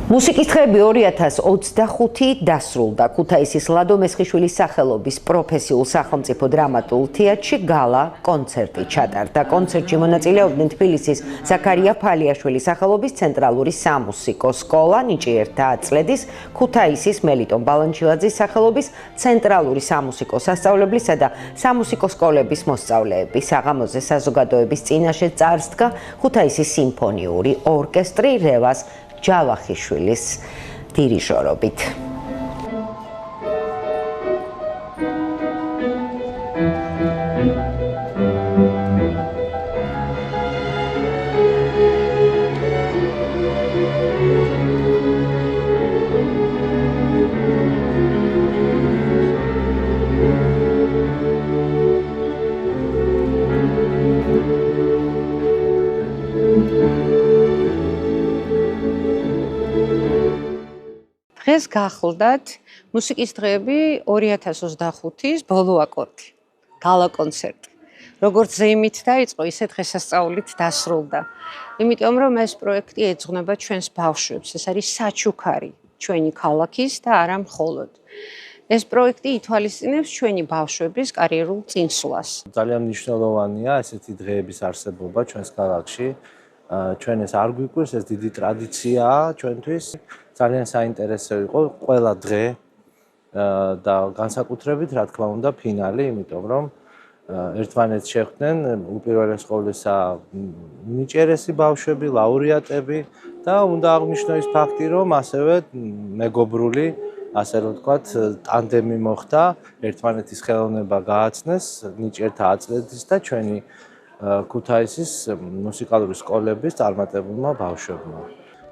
მუსიკის დღეები 2025 დასრულდა. ქუთაისის ლადო მესხიშვილის სახელობის პროფესიულ სახელმწიფო დრამატულ თეატრში გალა კონცერტი ჩატარდა. კონცერტში მონაწილეობდნენ თბილისის ზაქარია ფალიაშვილის სახელობის ცენტრალური სამუსიკო სკოლა, ნიჭიერთა აწლედის, ქუთაისის მელიტონ ბალანჩილაძის სახელობის ცენტრალური სამუსიკო სასწავლებლისა და სამუსიკო სკოლების მოსწავლეები. საღამოზე საზოგადოების წინაშე წარსდგა ქუთაისის სიმფონიური ორკესტრი რევას ჯავახიშვილის დირიჟორობით. დღეს გახლდათ მუსიკის დღეები 2025-ის ბოლო აკორდი, გალა კონცერტი. როგორც ზეიმით დაიწყო, ისე დღესასწაულით დასრულდა. იმიტომ რომ ეს პროექტი ეძღვნება ჩვენს ბავშვებს, ეს არის საჩუქარი ჩვენი ქალაქის და არა მხოლოდ. ეს პროექტი ითვალისწინებს ჩვენი ბავშვების კარიერულ წინსვლას. ძალიან მნიშვნელოვანია ესეთი დღეების არსებობა ჩვენს ქალაქში. ჩვენ ეს არ გვიკვირს, ეს დიდი ტრადიციაა ჩვენთვის. ძალიან საინტერესო იყო ყველა დღე და განსაკუთრებით, რა თქმა უნდა, ფინალი, იმიტომ რომ ერთმანეთს შეხვდნენ უპირველეს ყოვლისა ნიჭიერესი ბავშვები, ლაურეატები და უნდა აღნიშნო ის ფაქტი, რომ ასევე მეგობრული, ასე რომ ვთქვათ, ტანდემი მოხდა, ერთმანეთის ხელოვნება გააცნეს ნიჭიერთა აწლედის და ჩვენი ქუთაისის მუსიკალური სკოლების წარმატებულმა ბავშვებმა.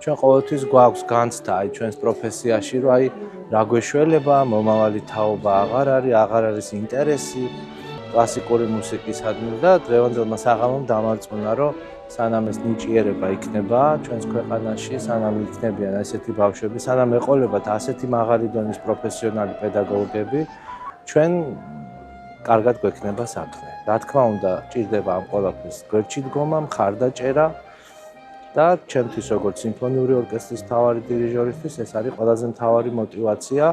ჩვენ ყოველთვის გვაქვს განცდა აი ჩვენს პროფესიაში, რომ აი რა გვეშველება, მომავალი თაობა აღარ არის ინტერესი კლასიკური მუსიკისადმი და დღევანდელმა საღამომ დამარწმუნა, რომ სანამ ეს ნიჭიერება იქნება ჩვენს ქვეყანაში, სანამ იქნებიან ესეთი ბავშვები, სანამ ეყოლებათ ასეთი მაღალი დონის პროფესიონალი პედაგოგები, ჩვენ კარგად გვექნება საქმე. რა თქმა უნდა, ჭირდება ამ ყველაფრის გვერდში დგომა, მხარდაჭერა და ჩემთვის როგორც სიმფონიური ორკესტრის მთავარი დირიჟორისთვის ეს არის ყველაზე მთავარი мотиваცია,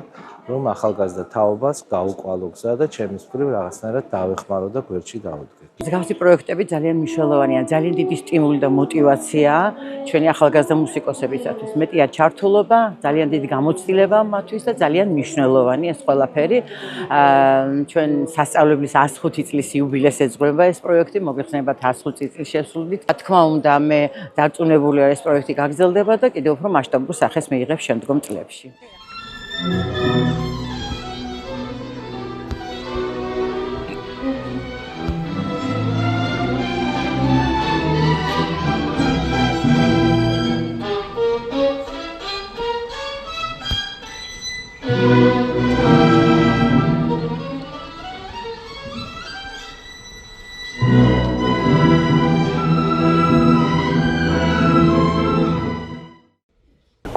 რომ ახალგაზრდა თაობას გაუყვალო გზა და ჩემის მხრივ რაღაცნაირად დავეხმარო და გვერდში დავუდგე. მსგავსი პროექტები ძალიან მნიშვნელოვანია, ძალიან დიდი სტიმული და мотиваციაა ჩვენი ახალგაზრდა მუსიკოსებისათვის. მეტია ჩართულობა, ძალიან დიდი გამოცდილება მათთვის და ძალიან მნიშვნელოვანი ეს ყველაფერი. ჩვენ სასწავლებლის 105 წლის იუბილეს ეძღვნება ეს პროექტი, მოგეხსენებათ 105 წლის შესრულით. რა თქმა უნდა, მე დარწმუნებულია ეს პროექტი გაგრძელდება და კიდევ უფრო მასშტაბურ სახეს მიიღებს შემდგომ წლებში.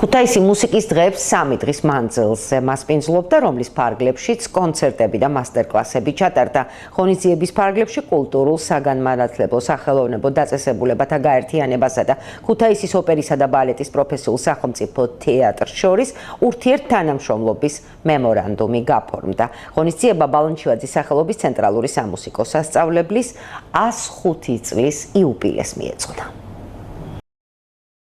ქუთაისი მუსიკის დღეებს 3 დღის მანძილზე მასპინძლობდა, რომლის ფარგლებშიც კონცერტები და მასტერკლასები ჩატარდა. ღონისძიების ფარგლებში კულტურულ, საგანმანათლებლო, სახელოვნებო დაწესებულებათა გაერთიანებასა და ქუთაისის ოპერისა და ბალეტის პროფესიულ სახელმწიფო თეატრს შორის ურთიერთთანამშრომლობის მემორანდუმი გაფორმდა. ღონისძიება ბალანჩილაძის სახელობის ცენტრალური სამუსიკო სასწავლებლის 105 წლის იუბილეს მიეძღვნა.